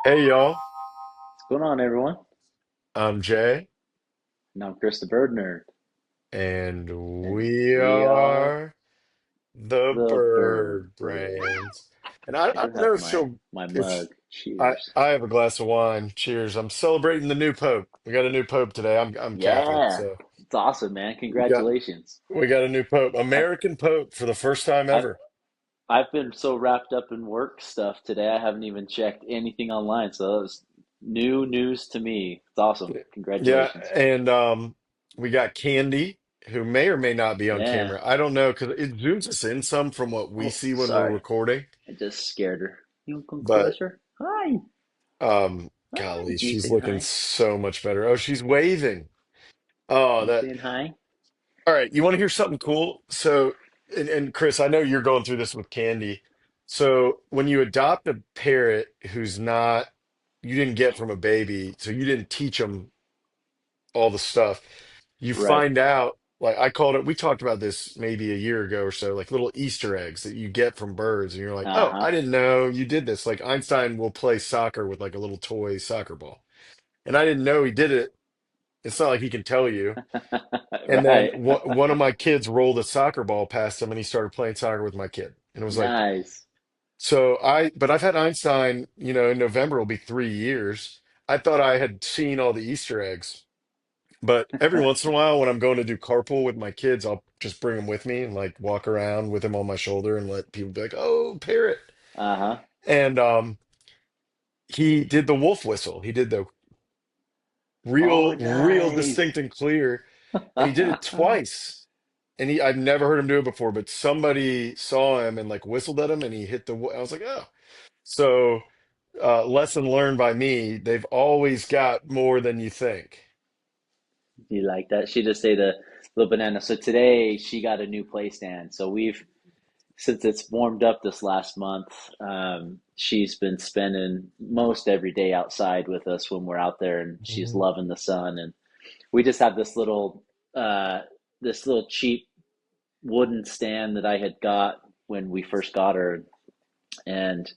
Hey y'all, What's going on, everyone? I'm Jay, And I'm Chris the Bird Nerd, and and we we are are the the Bird Bird Brains. Brains. And I I do don't have know my if mug. I Cheers. I have a glass of wine. Cheers. I'm celebrating the new Pope. We got a new Pope today. I'm Catholic, Yeah, so it's awesome, man. we got Congratulations. we got a new Pope, I've American Pope for the first time I've ever. I've been so wrapped up in work stuff today. I haven't even checked anything online. So that was new news to me. It's awesome. Yeah, Congratulations. and we got Candy, who may or may not be on Yeah. camera. I don't know because it zooms us in some from what we Oh, see when we're sorry. recording, I just scared her. You want to come but. closer? Hi. Hi. Golly, You she's saying looking hi? so much better. Oh, she's waving. Oh, You that. saying hi? All right, you want to hear something cool? So, and Chris, I know you're going through this with Candy. So, when you adopt a parrot who's not, you didn't get from a baby, so you didn't teach them all the stuff, you Right. find out, like I called it, we talked about this maybe a year ago or so, like little Easter eggs that you get from birds. And you're like, oh, Uh-huh. I didn't know you did this. Like Einstein will play soccer with like a little toy soccer ball. And I didn't know he did it. It's not like he can tell you. And then Right. one of my kids rolled a soccer ball past him and he started playing soccer with my kid. And it was like, Nice. but I've had Einstein, in November will be 3 years. I thought I had seen all the Easter eggs, but every once in a while when I'm going to do carpool with my kids, I'll just bring them with me and like walk around with him on my shoulder and let people be like, oh, parrot. Uh-huh. And he did the wolf whistle. He did the Oh, real nice. distinct and clear. And he did it twice. And I've never heard him do it before, but somebody saw him and like whistled at him and he hit I was like, oh. So, lesson learned by me, they've always got more than you think. You like that? She just ate a little banana. So today she got a new play stand. So since it's warmed up this last month, she's been spending most every day outside with us when we're out there, and she's Mhm. loving the sun. And we just have this little cheap wooden stand that I had got when we first got her, and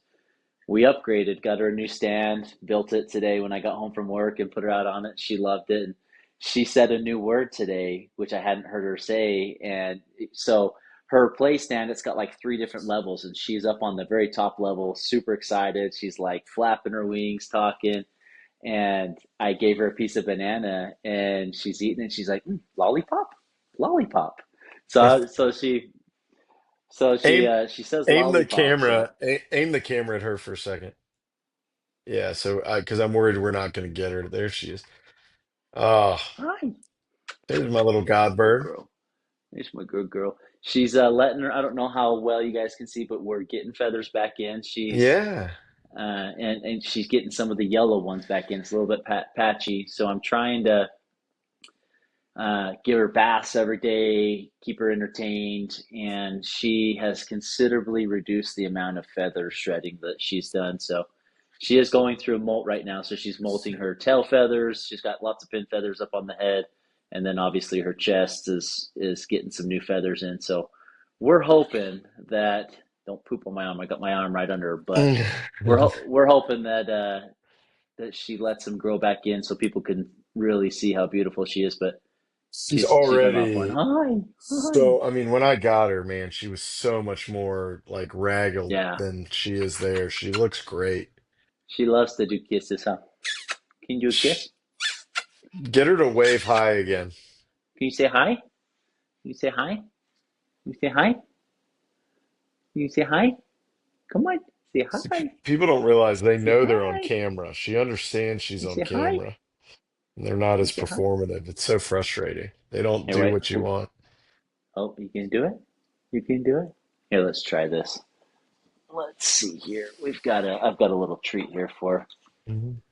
we upgraded, got her a new stand, built it today when I got home from work and put her out on it. She loved it. And she said a new word today, which I hadn't heard her say. And so her play stand, it's got like three different levels, and she's up on the very top level, super excited. She's like flapping her wings, talking. And I gave her a piece of banana, and she's eating it. She's like, lollipop, lollipop. So she says Aim, aim the lollipop. So camera, aim the camera at her for a second. Yeah, so because I'm worried we're not going to get her. There she is. Oh, hi, there's my little there's my god good bird. girl. There's my good girl. She's letting her. I don't know how well you guys can see, but we're getting feathers back in. Yeah. And she's getting some of the yellow ones back in. It's a little bit patchy, so I'm trying to give her baths every day, keep her entertained, and she has considerably reduced the amount of feather shredding that she's done. So she is going through a molt right now. So she's molting her tail feathers. She's got lots of pin feathers up on the head, and then obviously her chest is getting some new feathers in. So we're hoping that don't poop on my arm. I got my arm right under her butt. We're hoping that she lets them grow back in so people can really see how beautiful she is. But She's she's going off going, already hi, hi. so, I mean, when I got her, man, she was so much more like ragged Yeah, than she is there. She looks great. she loves to do kisses, huh? Can you do a Shh, kiss? get her to wave hi again. Can you say hi? Can you say hi? Can you say hi? Can you say hi? Come on, say See, hi. people don't realize they Say know they're on hi. camera. She understands she's You on say hi. camera. And they're not You as say hi. performative. It's so frustrating. They don't Here, do wait. what you want. Oh, you can do it. You can do it. Here, let's try this. Let's see here. I've got a little treat here for her. Mhm.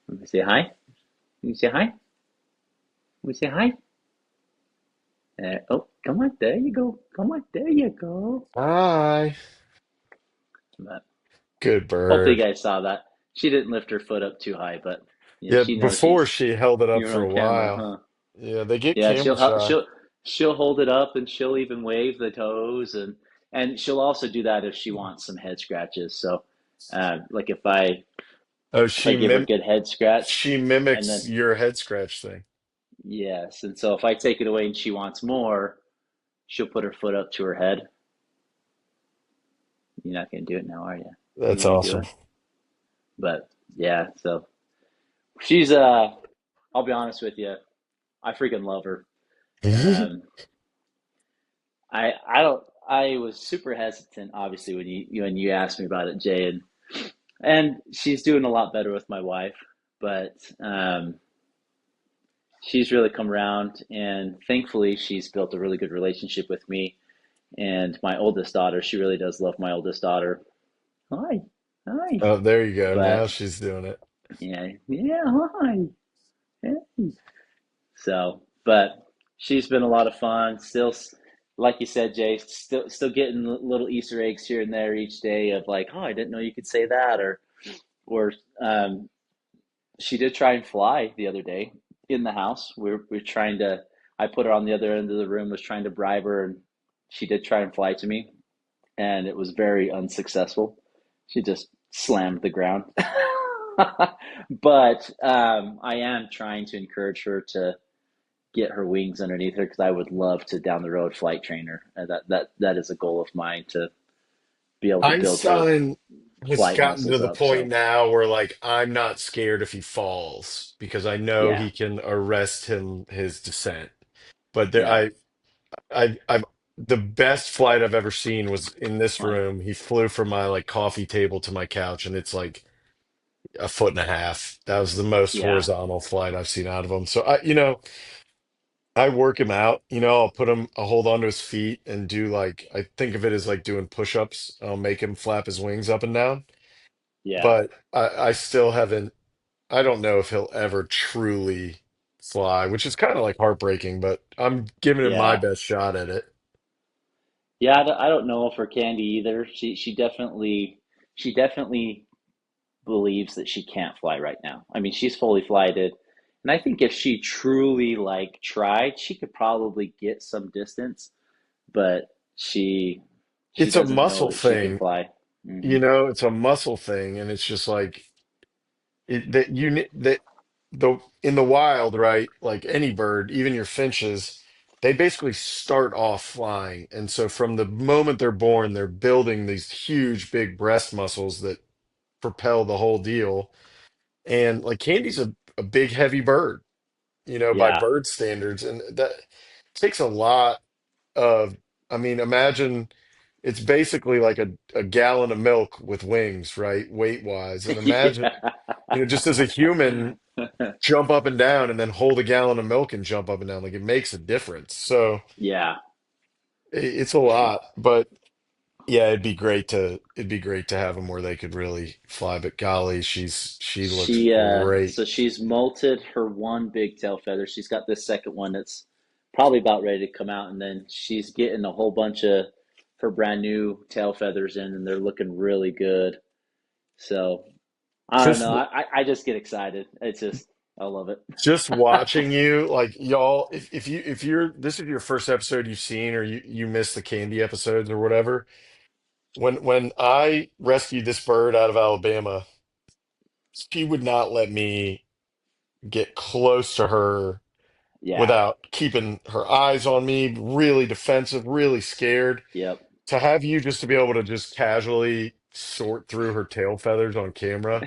Let me say hi. Can you say hi? Can we say hi? Oh, come on. There you go. Come on. There you go. Hi. But Good hopefully you bird. guys saw that. She didn't lift her foot up too high, but yeah, Yeah, she knows before she held it up you're for on a camera, while. huh? Yeah, they get Yeah, camera shy. she'll hold it up, and she'll even wave the toes, and she'll also do that if she wants some head scratches. So, like if I Oh, if I give her a good head scratch. she And mimics then, your head scratch thing. yes. And so if I take it away and she wants more, she'll put her foot up to her head. You're not going to do it now, are you? You That's going to do awesome. it? But yeah, so she's, I'll be honest with you. I freaking love her. Um, I was super hesitant, obviously, when you asked me about it, Jay, and she's doing a lot better with my wife, but she's really come around, and thankfully, she's built a really good relationship with me and my oldest daughter. She really does love my oldest daughter. Hi, hi, Oh, there you go. Now but she's doing it. yeah, yeah, hi, hey. So, but she's been a lot of fun. Still, like you said, Jay, still getting little Easter eggs here and there each day of like, oh, I didn't know you could say that, or she did try and fly the other day in the house. We're trying to. I put her on the other end of the room, was trying to bribe her, and she did try and fly to me, and it was very unsuccessful. She just slammed the ground. But I am trying to encourage her to get her wings underneath her because I would love to down the road flight train her. That is a goal of mine to be able to build her Einstein has flight gotten to muscles the up. point So now where like I'm not scared if he falls because I know yeah, he can arrest his descent. But yeah, I've the best flight I've ever seen was in this like room. He flew from my like coffee table to my couch, and it's like a foot and a half. That was the most yeah, horizontal flight I've seen out of him. So I work him out. I'll hold onto his feet and do like, I think of it as like doing push-ups. I'll make him flap his wings up and down. yeah, But I still haven't, I don't know if he'll ever truly fly, which is kind of like heartbreaking, but I'm giving it my yeah, best shot at it. yeah. I don't know for Candy either. She definitely believes that she can't fly right now. I mean, she's fully flighted. And I think if she truly like tried, she could probably get some distance, but she It's a doesn't know muscle that she can thing, fly. Hmm. it's a muscle thing. And it's just like, that that the in the wild, right? Like any bird, even your finches, they basically start off flying, and so from the moment they're born, they're building these huge, big breast muscles that propel the whole deal. And like Candy's a big, heavy bird, by Yeah. bird standards, and that takes a lot of. I mean, imagine it's basically like a gallon of milk with wings, right? Weight wise, and imagine, Yeah. just as a human jump up and down and then hold a gallon of milk and jump up and down. Like it makes a difference. So Yeah. it's a lot, but yeah, it'd be great to have them where they could really fly. But golly, she looks great. So she's molted her one big tail feather. She's got this second one that's probably about ready to come out, and then she's getting a whole bunch of her brand new tail feathers in, and they're looking really good. So I don't Just know. I just get excited. It's just I love it. just watching you, like y'all, if you're this is your first episode you've seen, or you missed the Candy episodes or whatever. When I rescued this bird out of Alabama, she would not let me get close to her Yeah. without keeping her eyes on me, really defensive, really scared. Yep. To have you just to be able to just casually sort through her tail feathers on camera.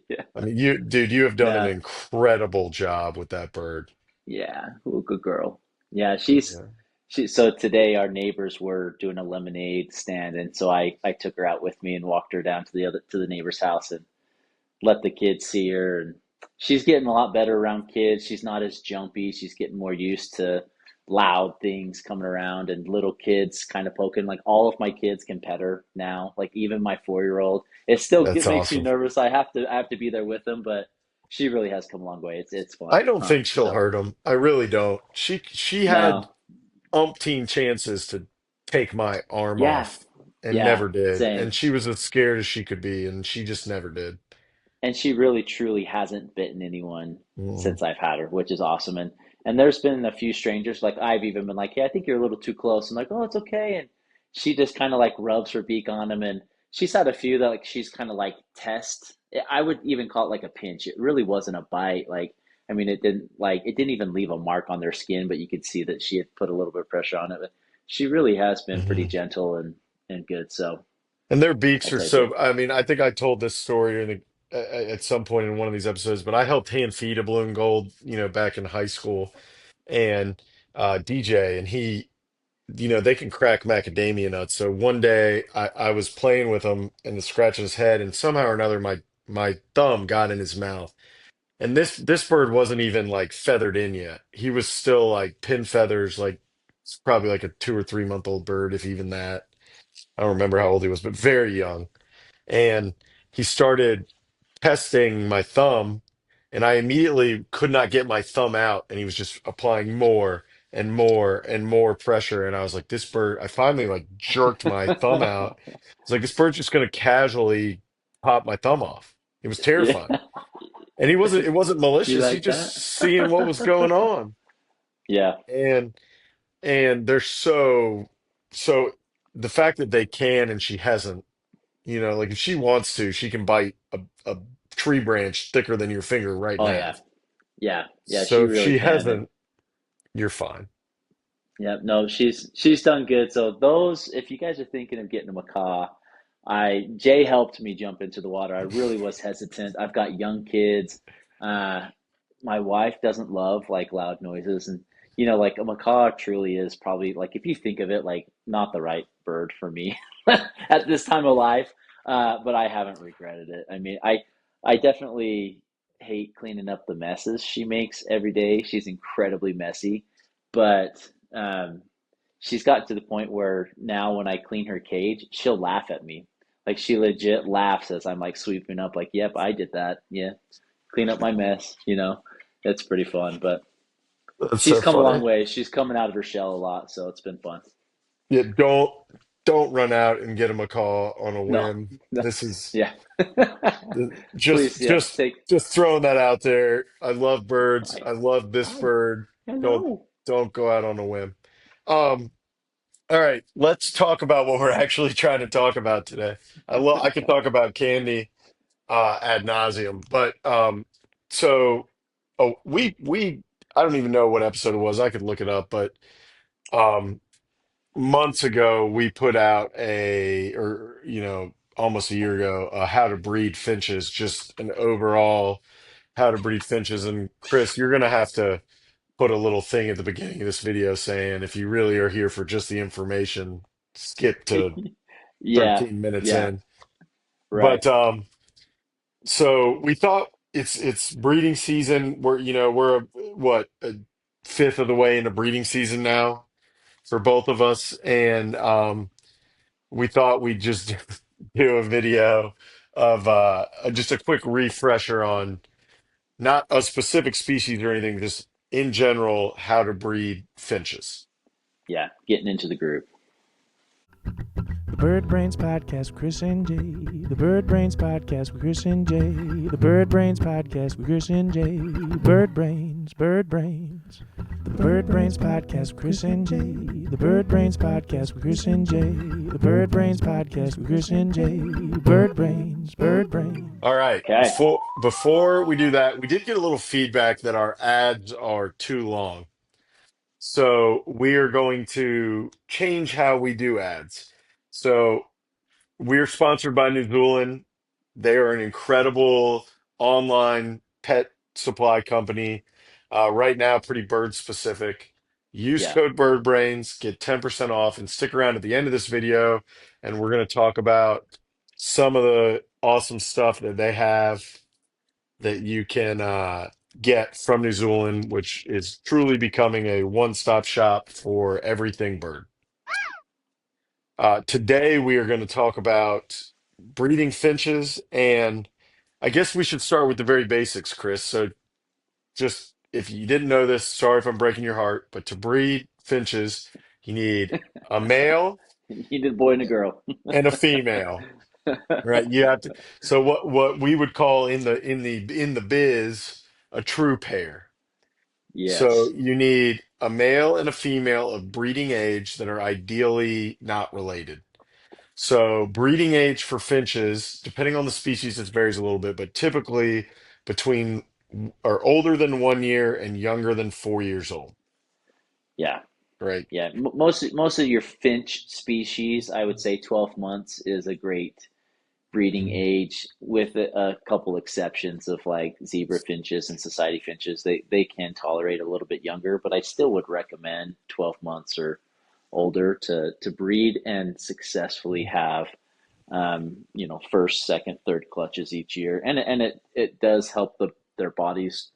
Yeah. I mean, dude, you have done an No. incredible job with that bird. Yeah. Ooh, good girl. Yeah. She's Yeah. she. So today our neighbors were doing a lemonade stand, and so I took her out with me and walked her down to the neighbor's house and let the kids see her. And she's getting a lot better around kids. She's not as jumpy. She's getting more used to loud things coming around and little kids kind of poking. Like all of my kids can pet her now. Like even my 4 year old. That's It makes me awesome. nervous. I have to be there with them, but she really has come a long way. It's I fun. don't think she'll So hurt him. I really don't. She had no. umpteen chances to take my arm Yeah. off and Yeah. never did. Same. And she was as scared as she could be, and she just never did. And she really truly hasn't bitten anyone Mhm. since I've had her, which is awesome. And there's been a few strangers, like I've even been like, "Hey, I think you're a little too close." I'm like, "Oh, it's okay." And she just kind of like rubs her beak on them, and she's had a few that like she's kind of like test. I would even call it like a pinch. It really wasn't a bite. Like I mean, it didn't even leave a mark on their skin, but you could see that she had put a little bit of pressure on it. But she really has been pretty Mhm. gentle and good. So And their beaks I'll are take it. so, I mean, I think I told this story at some point in one of these episodes, but I helped hand feed a balloon gold, back in high school, and DJ, and they can crack macadamia nuts. So one day I was playing with him and scratching his head, and somehow or another my thumb got in his mouth. And this bird wasn't even like feathered in yet. He was still like pin feathers, like it's probably like a 2 or 3 month old bird, if even that. I don't remember how old he was, but very young. And he started testing my thumb, and I immediately could not get my thumb out, and he was just applying more and more and more pressure. And I was like, this bird, I finally like jerked my thumb out. It's like this bird's just gonna casually pop my thumb off. It was Yeah, terrifying. And it wasn't you malicious. He like just that? seeing what was going on. Yeah. And they're so the fact that they can and she hasn't, like if she wants to, she can bite a tree branch thicker than your finger right Oh now. yeah. Yeah. Yeah. So She if really she can. And hasn't, you're fine. yeah, no, she's done good. So those, if you guys are thinking of getting a macaw, Jay helped me jump into the water. I really was hesitant. I've got young kids. Uh, my wife doesn't love like loud noises, and like a macaw truly is probably like if you think of it, like not the right bird for me at this time of life. But I haven't regretted it. I mean, I definitely hate cleaning up the messes she makes every day. She's incredibly messy, but she's got to the point where now when I clean her cage, she'll laugh at me. Like she legit laughs as I'm like sweeping up, like, yep, I did that. Yeah, clean up my mess, It's pretty fun. But That's she's so come a long funny. way. She's coming out of her shell a lot, so it's been fun. Yeah, don't run out and get a macaw on a No, whim. no, This is yeah. Please, just yeah, just just throwing that out there. I love birds. I, I love this I, bird. I Don't know. don't go out on a whim. Um, all right, let's talk about what we're actually trying to talk about today. I could talk about candy ad nauseum, but so oh we I don't even know what episode it was. I could look it up, but um months ago we put out or almost a year ago, how to breed finches, just an overall how to breed finches. And Chris, you're gonna have to put a little thing at the beginning of this video saying if you really are here for just the information, skip to Yeah, 13 minutes yeah, in. right. But so we thought it's breeding season. We're a fifth of the way into breeding season now for both of us, and we thought we'd just do a video of just a quick refresher on not a specific species or anything, just in general how to breed finches. Yeah, getting into the group. The Bird Brains Podcast with Chris and Jay. The Bird Brains Podcast with Chris and Jay. The Bird Brains Podcast with Chris and Jay. Bird Brains, Bird Brains. The Bird Brains Podcast with Chris and Jay. The Bird Brains Podcast with Chris and Jay. The Bird Brains Podcast with Chris and Jay. Bird Brains, Bird Brains. All right, Okay. before we do that, we did get a little feedback that our ads are too long. So we are going to change how we do ads. So we're sponsored by New Zealand. They are an incredible online pet supply company. Right now, pretty bird specific. Use Yeah. code BirdBrains, get 10% off, and stick around at the end of this video. And we're going to talk about some of the awesome stuff that they have that you can get from New Zealand, which is truly becoming a one-stop shop for everything bird. Today, we are going to talk about breeding finches, and I guess we should start with the very basics, Chris. So, just if you didn't know this, sorry if I'm breaking your heart, but to breed finches, you need a male You did a boy and a girl. and a female, right? You have to. So, what we would call in the biz a true pair. So, Yes. you need a male and a female of breeding age that are ideally not related. So breeding age for finches, depending on the species, it varies a little bit, but typically between or older than 1 year and younger than 4 years old, Yeah. right? Yeah. Most of your finch species, I would say 12 months is a great breeding Mhm. age, with a couple exceptions of like zebra finches and society finches. They can tolerate a little bit younger, but I still would recommend 12 months or older to breed and successfully have first, second, third clutches each year, and it does help their bodies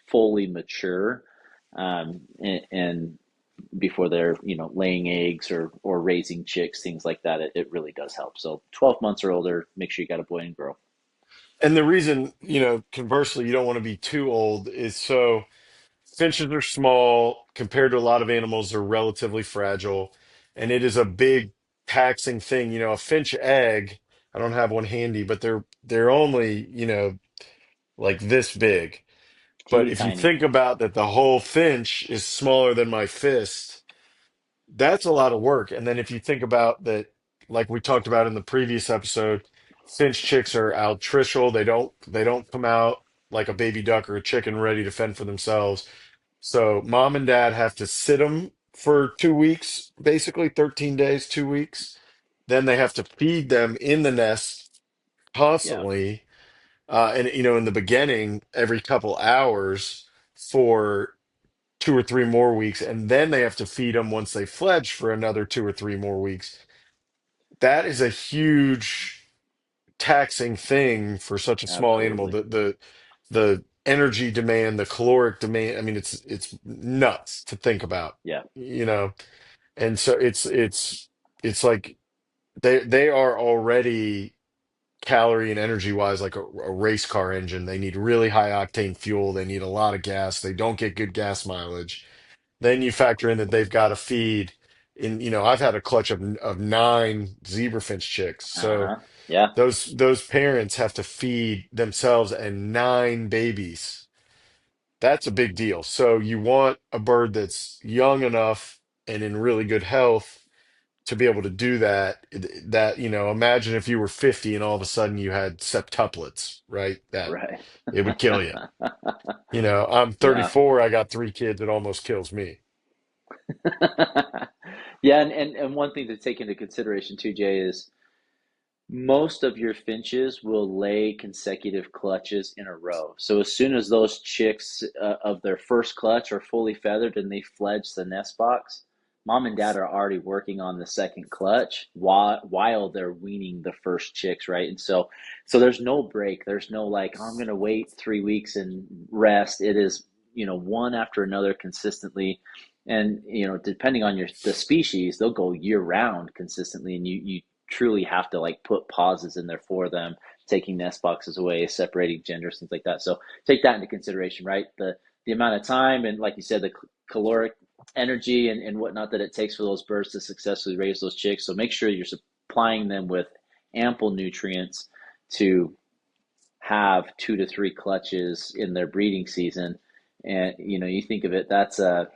fully mature, and before they're laying eggs or raising chicks, things like that. It really does help. So 12 months or older, make sure you got a boy and girl. And the reason, conversely, you don't want to be too old is so finches are small compared to a lot of animals. They're relatively fragile, and it is a big taxing thing. A finch egg, I don't have one handy, but they're only, like this big. But Teeny if you tiny. think about that, the whole finch is smaller than my fist. That's a lot of work. And then if you think about that, like we talked about in the previous episode, finch chicks are altricial. They don't come out like a baby duck or a chicken ready to fend for themselves. So mom and dad have to sit them for 2 weeks, basically 13 days, 2 weeks. Then they have to feed them in the nest Yeah. constantly. And in the beginning, every couple hours for 2 or 3 more weeks, and then they have to feed them once they fledge for another 2 or 3 more weeks. That is a huge taxing thing for such a small animal. Absolutely. The energy demand, the caloric demand. I mean, it's nuts to think about, Yeah. you know. And so it's like they are already calorie and energy wise like a race car engine. They need really high octane fuel. They need a lot of gas. They don't get good gas mileage. Then you factor in that they've got to feed. I've had a clutch of nine zebra finch chicks. So Uh-huh. Yeah. those parents have to feed themselves and nine babies. That's a big deal. So you want a bird that's young enough and in really good health to be able to do that. Imagine if you were 50 and all of a sudden you had septuplets, right? That Right. it would kill you. I'm Yeah. 34, I got three kids, it almost kills me. Yeah, and one thing to take into consideration too, Jay, is most of your finches will lay consecutive clutches in a row. So as soon as those chicks of their first clutch are fully feathered and they fledge the nest box, mom and dad are already working on the second clutch while they're weaning the first chicks, right? And so there's no break. There's no like, oh, I'm going to wait 3 weeks and rest. It is, one after another consistently. And depending on the species, they'll go year round consistently, and you truly have to like put pauses in there for them, taking nest boxes away, separating genders, things like that. So take that into consideration, right? The amount of time and, like you said, the caloric energy and whatnot that it takes for those birds to successfully raise those chicks. So make sure you're supplying them with ample nutrients to have 2 to 3 clutches in their breeding season. And you think of it, that's a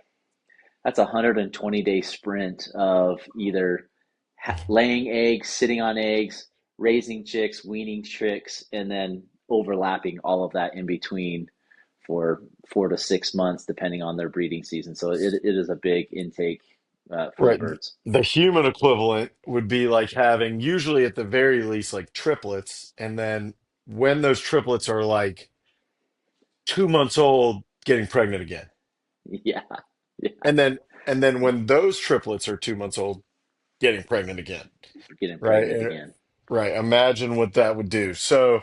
120-day sprint of either laying eggs, sitting on eggs, raising chicks, weaning chicks, and then overlapping all of that in between for 4 to 6 months, depending on their breeding season. So it is a big intake for the Right. birds. The human equivalent would be like having, usually at the very least, like triplets. And then when those triplets are like 2 months old, getting pregnant again. Yeah, yeah, And then when those triplets are 2 months old, getting pregnant again. getting Right. pregnant again. Right. Imagine what that would do. So,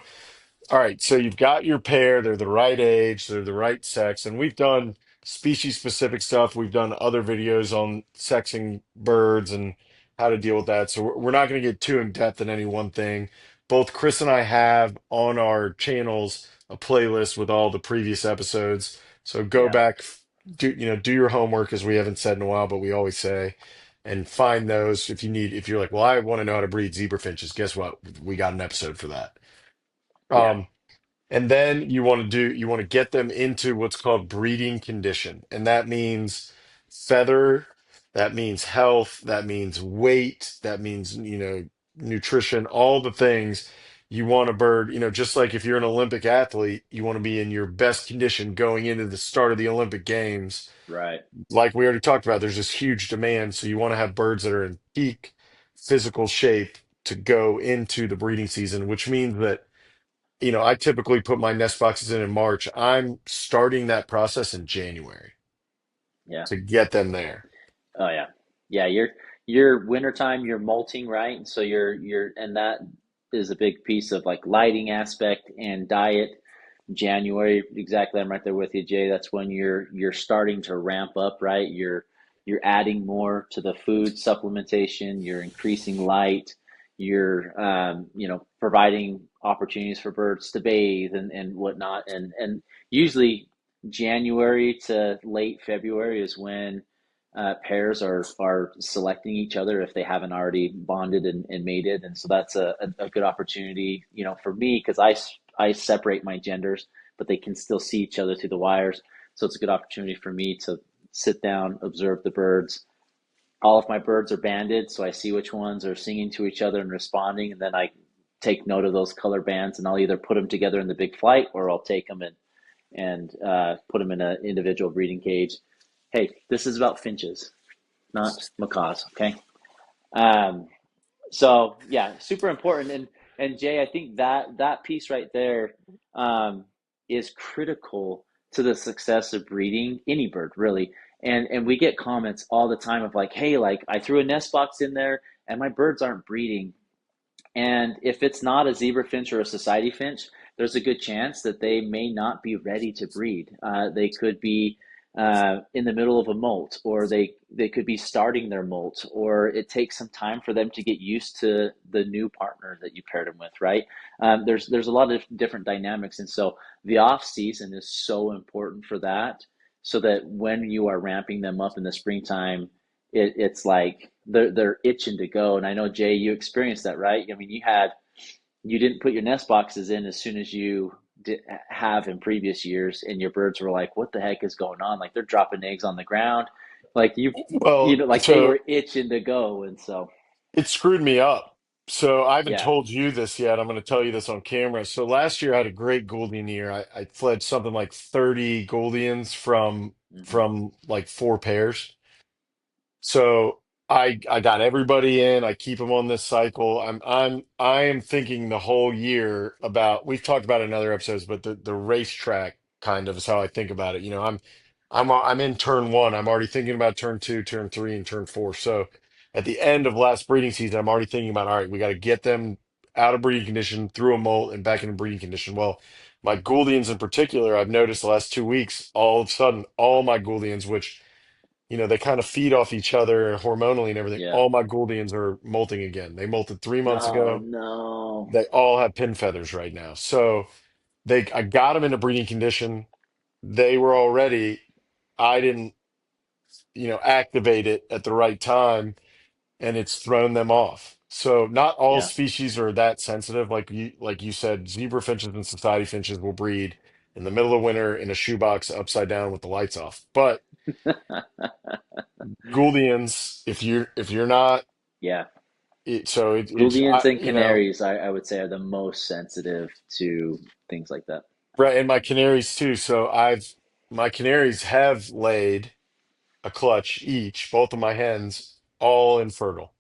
all right, so you've got your pair, they're the right age, they're the right sex, and we've done species specific stuff. We've done other videos on sexing birds and how to deal with that. So we're not going to get too in depth in any one thing. Both Chris and I have on our channels a playlist with all the previous episodes. So go Yeah, back, do your homework, as we haven't said in a while, but we always say, and find those if you're like, well, I want to know how to breed zebra finches. Guess what? We got an episode for that. yeah, Um, and then you want to get them into what's called breeding condition. And that means feather, that means health, that means weight, that means, nutrition, all the things. You want a bird, just like if you're an Olympic athlete, you want to be in your best condition going into the start of the Olympic Games. Right. Like we already talked about, there's this huge demand. So you want to have birds that are in peak physical shape to go into the breeding season, which means that, I typically put my nest boxes in March. I'm starting that process in January Yeah. to get them there. Oh yeah. Yeah, you're wintertime, you're molting, right? And so you're and that is a big piece of like lighting aspect and diet. January, exactly. I'm right there with you, Jay. That's when you're starting to ramp up, right? You're adding more to the food supplementation. You're increasing light. You're providing opportunities for birds to bathe and whatnot. And usually January to late February is when pairs are selecting each other if they haven't already bonded and mated, and so that's a good opportunity, for me because I separate my genders, but they can still see each other through the wires. So it's a good opportunity for me to sit down, observe the birds. All of my birds are banded, so I see which ones are singing to each other and responding, and then I take note of those color bands, and I'll either put them together in the big flight, or I'll take them and put them in an individual breeding cage. Hey, this is about finches, not macaws. Okay. Um, so yeah, super important. And Jay, I think that piece right there um, is critical to the success of breeding any bird, really. And we get comments all the time of like, hey, like I threw a nest box in there and my birds aren't breeding. And if it's not a zebra finch or a society finch, there's a good chance that they may not be ready to breed. They could be in the middle of a molt, or they could be starting their molt, or it takes some time for them to get used to the new partner that you paired them with, right? There's a lot of different dynamics, and so the off season is so important for that, so that when you are ramping them up in the springtime, it's like they're itching to go. And I know Jay, you experienced that, right? I mean, you didn't put your nest boxes in as soon as you did have in previous years, and your birds were like, "What the heck is going on?" Like they're dropping eggs on the ground, like Well, like they so were itching to go. And so, it screwed me up. So I haven't yeah, told you this yet. I'm going to tell you this on camera. So last year I had a great Gouldian year. I fled something like 30 Gouldians hmm, from like four pairs. So I got everybody in. I keep them on this cycle. I am thinking the whole year about. We've talked about it in other episodes, but the racetrack kind of is how I think about it. I'm in turn one. I'm already thinking about turn two, turn three, and turn four. So at the end of last breeding season, I'm already thinking about, all right, we got to get them out of breeding condition, through a molt, and back into breeding condition. Well, my Gouldians in particular, I've noticed the last 2 weeks, all of a sudden, all my Gouldians, which they kind of feed off each other hormonally and everything. yeah. All my Gouldians are molting again. They molted 3 months Oh ago. no, They all have pin feathers right now. So I got them into breeding condition. They were all ready. I didn't, activate it at the right time, and it's thrown them off. So not all yeah. species are that sensitive. Like you said, zebra finches and society finches will breed in the middle of winter in a shoebox upside down with the lights off. But Gouldians, if you're not Yeah. it's Gouldians and canaries, I would say, are the most sensitive to things like that. right, and my canaries too. So I've my canaries have laid a clutch each, both of my hens, all infertile.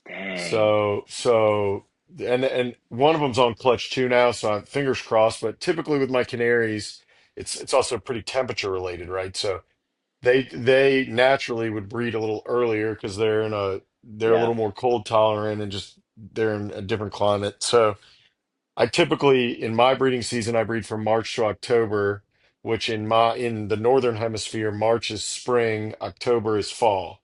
Dang. So and one of them's on clutch two now, so I'm fingers crossed. But typically with my canaries, it's also pretty temperature related, right? So they naturally would breed a little earlier because they're a Yeah. little more cold tolerant and just they're in a different climate. So I typically in my breeding season I breed from March to October, which in the northern hemisphere, March is spring, October is fall.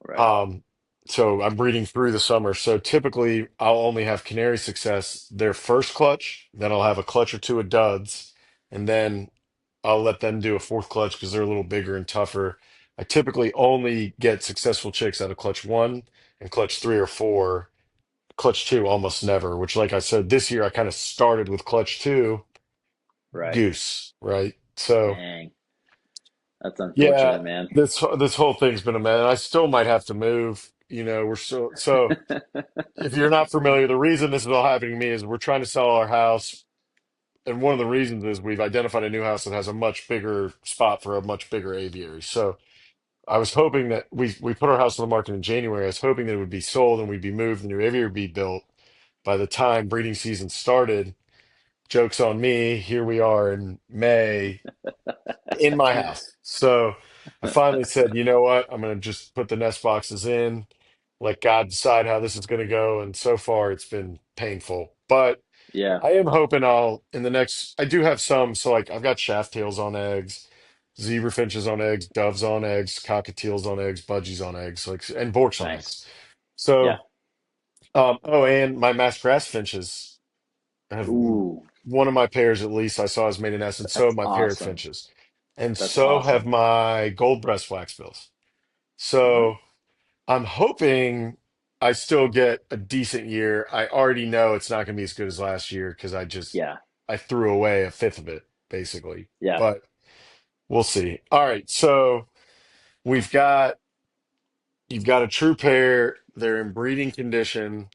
Right. Um, so I'm breeding through the summer. So typically I'll only have canary success their first clutch, then I'll have a clutch or two of duds, and then I'll let them do a fourth clutch because they're a little bigger and tougher. I typically only get successful chicks out of clutch one and clutch three or four. Clutch two almost never, which like I said, this year I kind of started with clutch two, Right. goose, right? So Dang. That's yeah, unfortunate, man. this whole thing's been a mess. I still might have to move. we're so if you're not familiar, the reason this is all happening to me is we're trying to sell our house. And one of the reasons is we've identified a new house that has a much bigger spot for a much bigger aviary. So I was hoping that we put our house on the market in January. I was hoping that it would be sold and we'd be moved, the new aviary would be built by the time breeding season started. Joke's on me. Here we are in May in my house. So I finally said, you know what? I'm going to just put the nest boxes in, let God decide how this is going to go. And so far, it's been painful. But Yeah, I am hoping I'll, in the next, I do have some. So, like, I've got shaft tails on eggs, zebra finches on eggs, doves on eggs, cockatiels on eggs, budgies on eggs, like, and borks on nice. eggs. So, Yeah. oh, and my masked grass finches have Ooh, one of my pairs at least I saw has made a nest, and so have that's my parrot awesome. finches, and That's so have awesome. my gold breast waxbills. Uh-huh. So I'm hoping I still get a decent year. I already know it's not going to be as good as last year because Yeah, I threw away a fifth of it basically, yeah. but we'll see. All right, so we've got you've got a true pair. They're in breeding condition.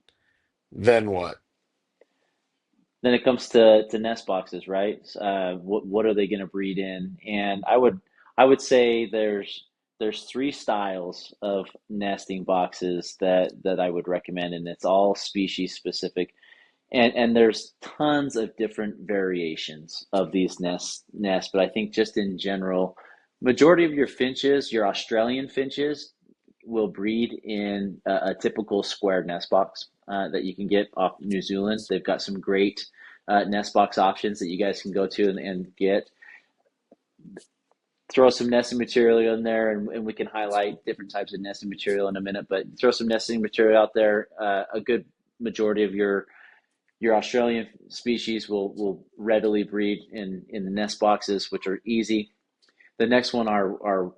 Then what? Then it comes to nest boxes, right? What are they going to breed in? And I would say there's three styles of nesting boxes that I would recommend, and it's all species specific. And there's tons of different variations of these nests, but I think just in general, majority of your finches, your Australian finches, will breed in a typical square nest box that you can get off New Zealand. They've got some great nest box options that you guys can go to and get. Throw some nesting material in there, and we can highlight different types of nesting material in a minute. But throw some nesting material out there. A good majority of your Australian species will readily breed in the nest boxes, which are easy. The next one are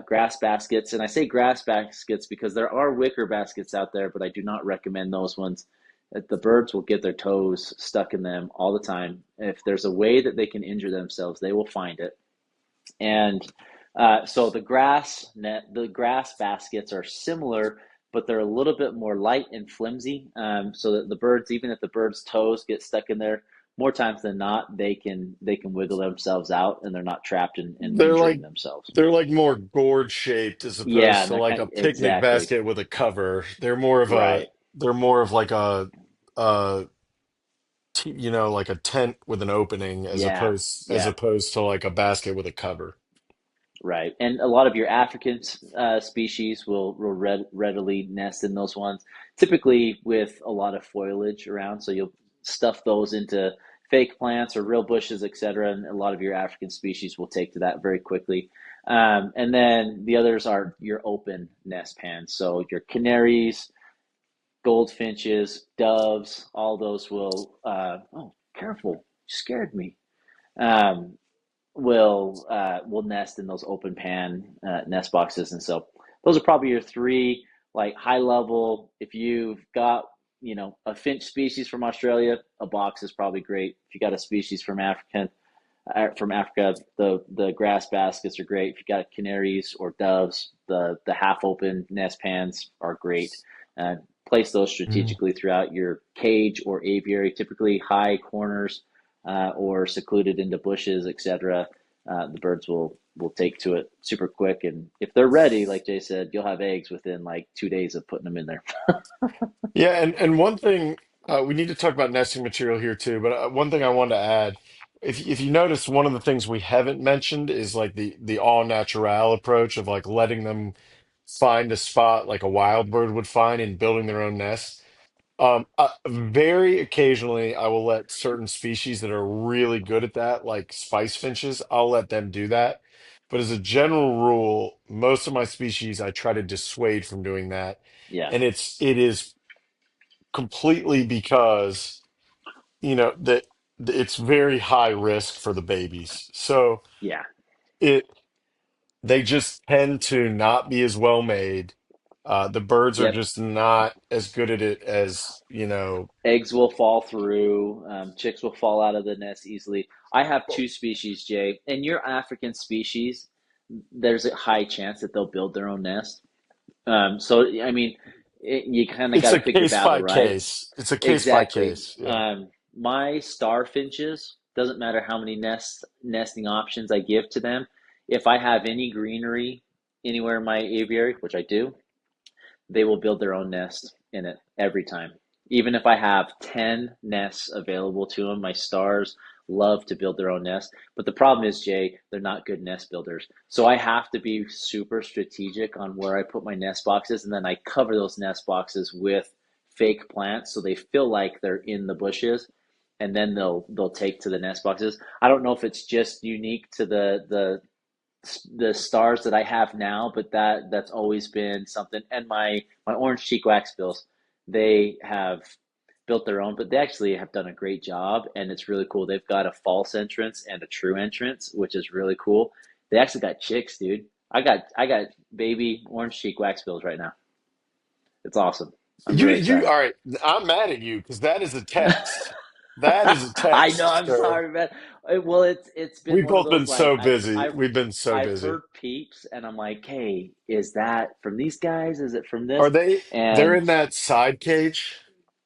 grass baskets, and I say grass baskets because there are wicker baskets out there, but I do not recommend those ones. The birds will get their toes stuck in them all the time. If there's a way that they can injure themselves, they will find it. And so the grass baskets are similar, but they're a little bit more light and flimsy, so that the birds, even if the birds' toes get stuck in there, more times than not, they can wiggle themselves out, and they're not trapped and They're injuring like themselves. they're like more gourd shaped as Yeah, opposed and to they're like kind a of, picnic exactly basket with a cover. right. They're more of like a like a tent with an opening Yeah, as yeah. opposed to like a basket with a cover. Right, and a lot of your African species will readily nest in those ones, typically with a lot of foliage around. So you'll stuff those into fake plants or real bushes, etc. And a lot of your African species will take to that very quickly. And then the others are your open nest pans. So your canaries, goldfinches, doves, all those will. Oh, careful! You scared me. Um, will nest in those open pan nest boxes, and so those are probably your three like high level. If you've got a finch species from Australia, a box is probably great. If you got a species from Africa, the grass baskets are great. If you got canaries or doves, the half open nest pans are great. Place those Mm. strategically throughout your cage or aviary, typically high corners or secluded into bushes, etc. The birds will take to it super quick, and if they're ready, like Jay said, you'll have eggs within like 2 days of putting them in there. Yeah, and one thing we need to talk about nesting material here too, but one thing I wanted to add, if you notice, one of the things we haven't mentioned is like the all natural approach of like letting them find a spot like a wild bird would find and building their own nest. Very occasionally, I will let certain species that are really good at that, like spice finches, I'll let them do that. But as a general rule, most of my species I try to dissuade from doing that, Yeah, and it is completely because that it's very high risk for the babies. So yeah. it they just tend to not be as well made. The birds are Yep. just not as good at it as Eggs will fall through. Chicks will fall out of the nest easily. I have two species, Jay. In your African species, there's a high chance that they'll build their own nest. So I mean, you kind of got It's to a pick your case battle, by right? case. It's a case by Exactly. case. Yeah. My star finches, doesn't matter how many nesting options I give to them. If I have any greenery anywhere in my aviary, which I do, they will build their own nest in it every time. Even if I have 10 nests available to them, my stars love to build their own nest. But the problem is, Jay, they're not good nest builders. So I have to be super strategic on where I put my nest boxes, and then I cover those nest boxes with fake plants so they feel like they're in the bushes, and then they'll take to the nest boxes. I don't know if it's just unique to the stars that I have now, but that's always been something. And my orange cheek waxbills, they have built their own, but they actually have done a great job, and it's really cool. They've got a false entrance and a true entrance, which is really cool. They actually got chicks, dude. I got baby orange cheek waxbills right now. It's awesome. I'm really You excited. all right? I'm mad at you because that is a test. That is a I know. test, I'm sir. sorry, man. Well, it's been We've one of both been those like so busy. I've We've been so I've busy. heard peeps, and I'm like, hey, is that from these guys? Is it from Are this? they? They're And in that side cage.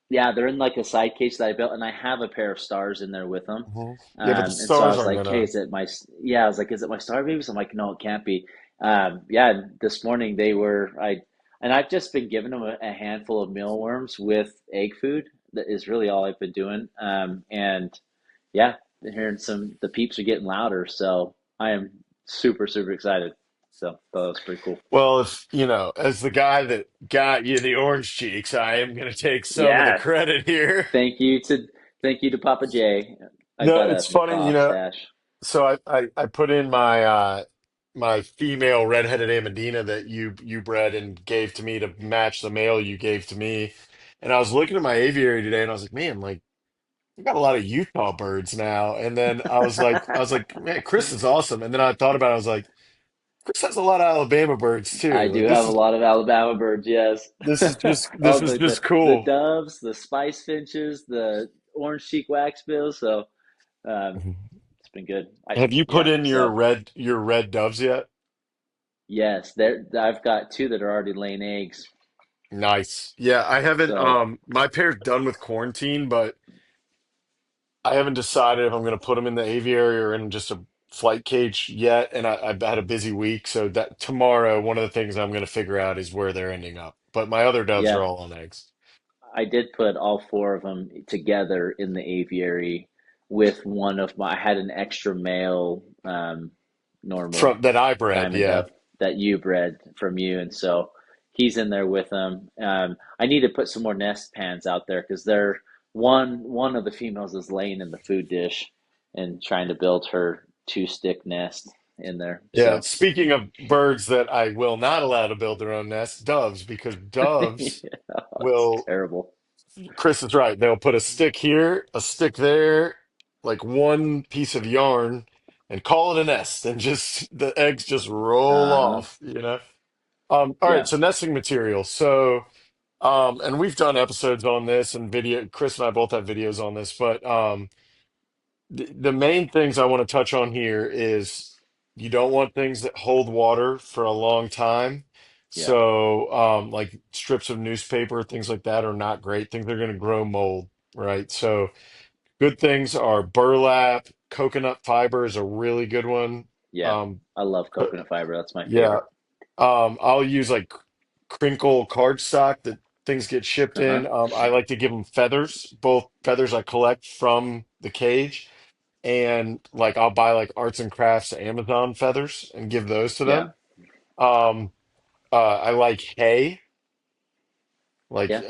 yeah, they're in like a side cage that I built, and I have a pair of stars in there with them. Mhm. Yeah, but the And so I stars was aren't like, hey, gonna. is it my? Yeah, I was like, is it my star babies? I'm like, no, it can't be. Yeah, this morning they were. And I've just been giving them a handful of mealworms with egg food. That is really all I've been doing. And yeah, hearing the peeps are getting louder, so I am super super excited. So that was pretty cool. Well, if you know, as the guy that got you the orange cheeks, I am gonna take some of the Yeah, credit here. thank you to thank you to Papa J. I No, got a it's funny, macaw stash. so I put in my my female redheaded Amadina that you bred and gave to me to match the male you gave to me. And I was looking at my aviary today and I was like, man, like I got a lot of Utah birds now. And then I was like, man, Chris is awesome. And then I thought about it, I was like, Chris has a lot of Alabama birds I too. do Like have a lot of Alabama birds, yes. this Oh, is the just the cool. doves, the spice finches, the orange cheek waxbills. So um, it's been good. Have you put Yeah. in So your red doves yet? yes, there I've got two that are already laying eggs. Nice. Yeah, I haven't So my pair's done with quarantine, but I haven't decided if I'm going to put them in the aviary or in just a flight cage yet. And I've had a busy week, so that tomorrow, one of the things I'm going to figure out is where they're ending up. But my other doves are yeah, all on eggs I did put all four of them together in the aviary with one of my. I had an extra male normal from that I bred. diamond Yeah, dove that you bred from you, and so he's in there with them. I need to put some more nest pans out there because they're one of the females is laying in the food dish and trying to build her two stick nest in there. yeah. So Speaking of birds that I will not allow to build their own nests, doves, because doves yeah, it's will. terrible. Chris is right. They'll put a stick here, a stick there, like one piece of yarn, and call it a nest, and just the eggs just roll Uh-huh. off, you know? All right, Yeah, so nesting materials. So, and we've done episodes on this and video. Chris and I both have videos on this, but the main things I want to touch on here is you don't want things that hold water for a long time. yeah, So, like strips of newspaper, things like that are not great. Things that are going to grow mold, right? So, good things are burlap, coconut fiber is a really good one. yeah. Um, I love coconut fiber. That's my yeah, favorite. I'll use like crinkle cardstock that things get shipped Uh-huh. in. I like to give them feathers, both feathers I collect from the cage, and like I'll buy like arts and crafts Amazon feathers and give those to Yeah, them. Um, I like yeah.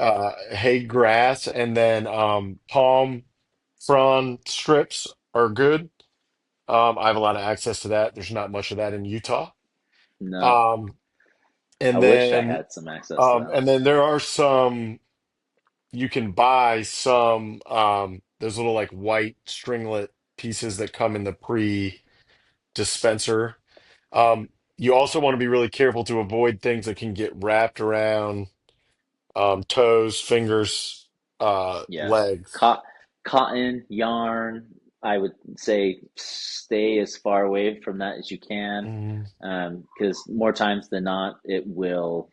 hay grass, and then palm frond strips are good. I have a lot of access to that. There's not much of that in Utah. No, Um, I and wish I then had some access to that. and then there are some you can buy some those little like white stringlet pieces that come in the pre-dispenser. You also want to be really careful to avoid things that can get wrapped around toes, fingers, Yeah. legs. Cot Cotton, yarn, I would say stay as far away from that as you can. Mm, Because more times than not, it will.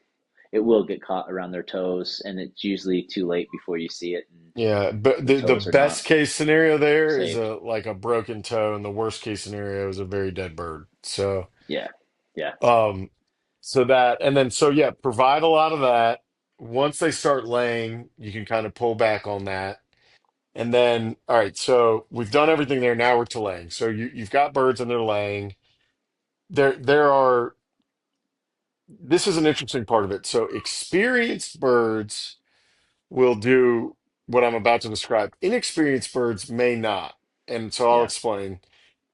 it will get caught around their toes, and it's usually too late before you see it, and Yeah, but the the toes are not best case scenario there is saved. a like a broken toe, and the worst case scenario is a very dead bird. So, Yeah, yeah, um, so that and then so yeah, provide a lot of that. Once they start laying, you can kind of pull back on that. And then, all right, so we've done everything there. Now we're to laying. So you've got birds and they're laying. There are this is an interesting part of it. So experienced birds will do what I'm about to describe. Inexperienced birds may not. And so I'll yeah, explain.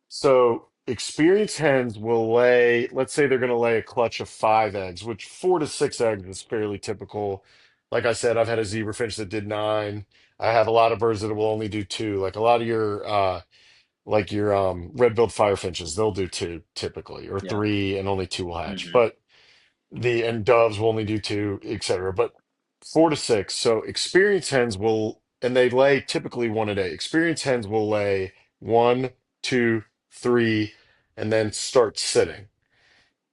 So experienced hens will lay, let's say they're going to lay a clutch of 5 eggs, which 4 to 6 eggs is fairly typical. Like I said, I've had a zebra finch that did 9. I have a lot of birds that will only do 2. Like a lot of your like your red-billed firefinches, they'll do 2 typically, or yeah. 3 and only 2 will hatch. Hmm. But the and doves will only do 2, etc. But 4 to 6. So experienced hens will, and they lay typically one a day. Experienced hens will lay one, two, three, and then start sitting.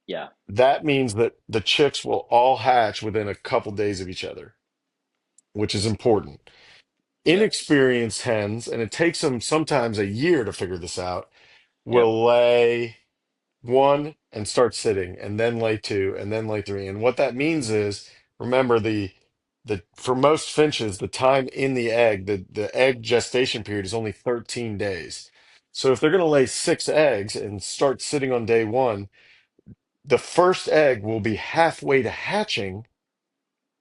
Yeah, That means that the chicks will all hatch within a couple days of each other, which is important. yep, Inexperienced hens, and it takes them sometimes a year to figure this out, yep, will lay one and start sitting and then lay two and then lay three. And what that means is, remember the for most finches, the time in the egg, the egg gestation period is only 13 days. So if they're going to lay 6 eggs and start sitting on day one, the first egg will be halfway to hatching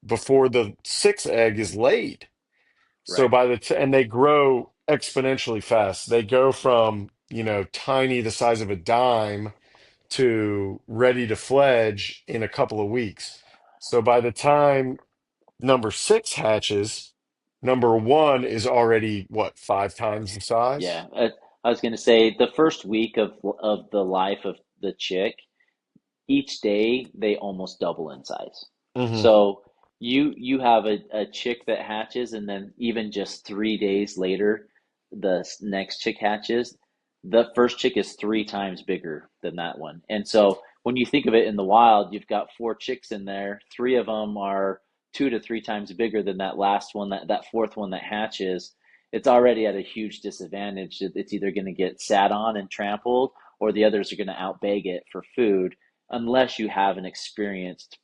before the sixth egg is laid. So right. by and they grow exponentially fast. They go from, tiny the size of a dime to ready to fledge in a couple of weeks. So by the time number 6 hatches, number 1 is already what, 5 times the size? Yeah, I was going to say the first week of the life of the chick, each day they almost double in size. Hmm. So you have a chick that hatches, and then even just 3 days later, the next chick hatches. The first chick is 3 times bigger than that one. And so when you think of it in the wild, you've got 4 chicks in there. 3 of them are 2 to 3 times bigger than that last one, that fourth one that hatches. It's already at a huge disadvantage. It's either going to get sat on and trampled, or the others are going to outbeg it for food, unless you have an experienced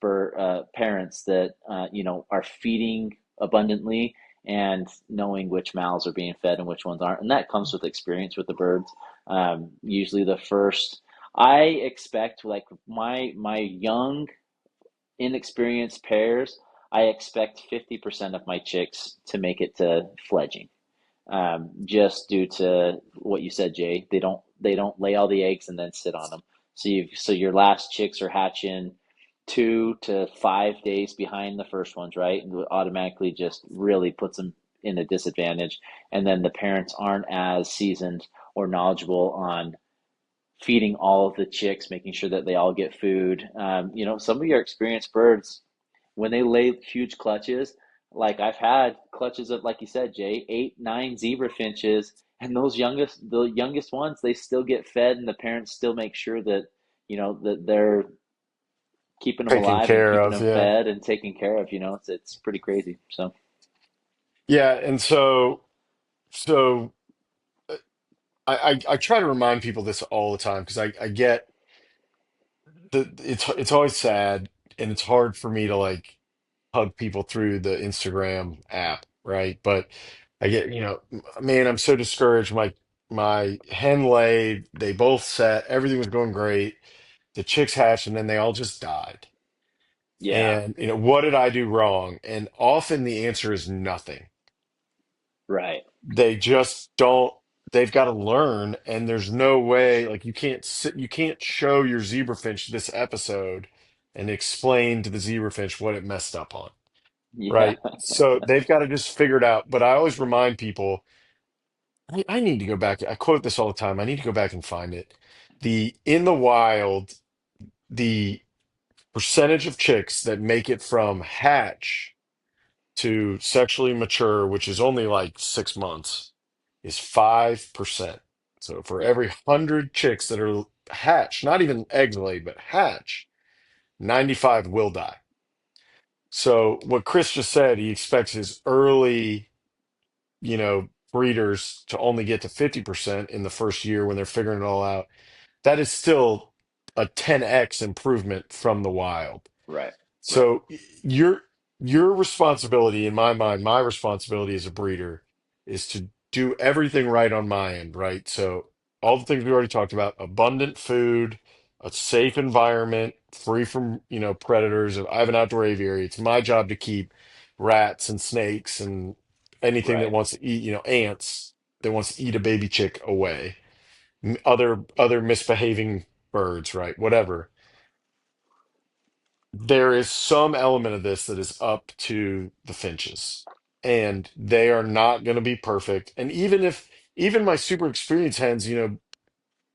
parents that are feeding abundantly and knowing which mouths are being fed and which ones aren't, and that comes with experience with the birds. Usually, the first I expect, like my young inexperienced pairs, I expect 50% of my chicks to make it to fledging, just due to what you said, Jay. They don't lay all the eggs and then sit on them. So your last chicks are hatching 2 to 5 days behind the first ones, right? And it automatically just really puts them in a disadvantage. And then the parents aren't as seasoned or knowledgeable on feeding all of the chicks, making sure that they all get food. Some of your experienced birds, when they lay huge clutches, like I've had clutches of, like you said, Jay, 8, 9 zebra finches, and the youngest ones, they still get fed, and the parents still make sure that that they're keeping them Taken alive and care keeping of, them yeah. fed and taken care of. It's pretty crazy. So Yeah, and so I try to remind people this all the time because I get it's always sad and it's hard for me to like hug people through the Instagram app, right? But I get, man, I'm so discouraged. My hen laid, they both set, everything was going great. The chicks hatched, and then they all just died. yeah, And what did I do wrong? And often the answer is nothing. right. They just don't. They've got to learn, and there's no way. Like you can't show your zebrafinch this episode and explain to the zebrafinch what it messed up on, Yeah, right? So they've got to just figure it out. But I always remind people, I need to go back. I quote this all the time. I need to go back and find it. The in the wild, the percentage of chicks that make it from hatch to sexually mature, which is only like 6 months, is 5%. So for yeah, every 100 chicks that are hatch, not even eggs laid, but hatch, 95 will die. So what Chris just said, he expects his early, breeders to only get to 50% in the first year when they're figuring it all out. That is still a 10x improvement from the wild. Right. Right. So your responsibility, in my mind, my responsibility as a breeder is to do everything right on my end, right? So all the things we already talked about, abundant food, a safe environment, free from, predators. If I have an outdoor aviary, it's my job to keep rats and snakes and anything that Right. wants to eat, ants that wants to eat a baby chick away. Other misbehaving birds, right? Whatever. There is some element of this that is up to the Finches, and they are not going to be perfect. And even my super experienced hens,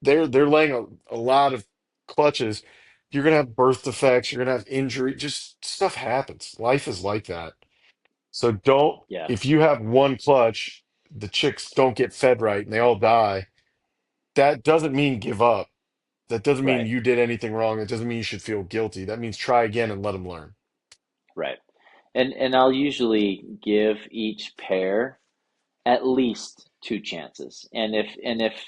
they're laying a lot of clutches. You're going to have birth defects. You're going to have injury. Just stuff happens. Life is like that. So don't, Yeah. if you have one clutch, the chicks don't get fed right and they all die. That doesn't mean give up. That doesn't mean Right. you did anything wrong. It doesn't mean you should feel guilty. That means try again and let them learn. Right. And I'll usually give each pair at least two chances. And if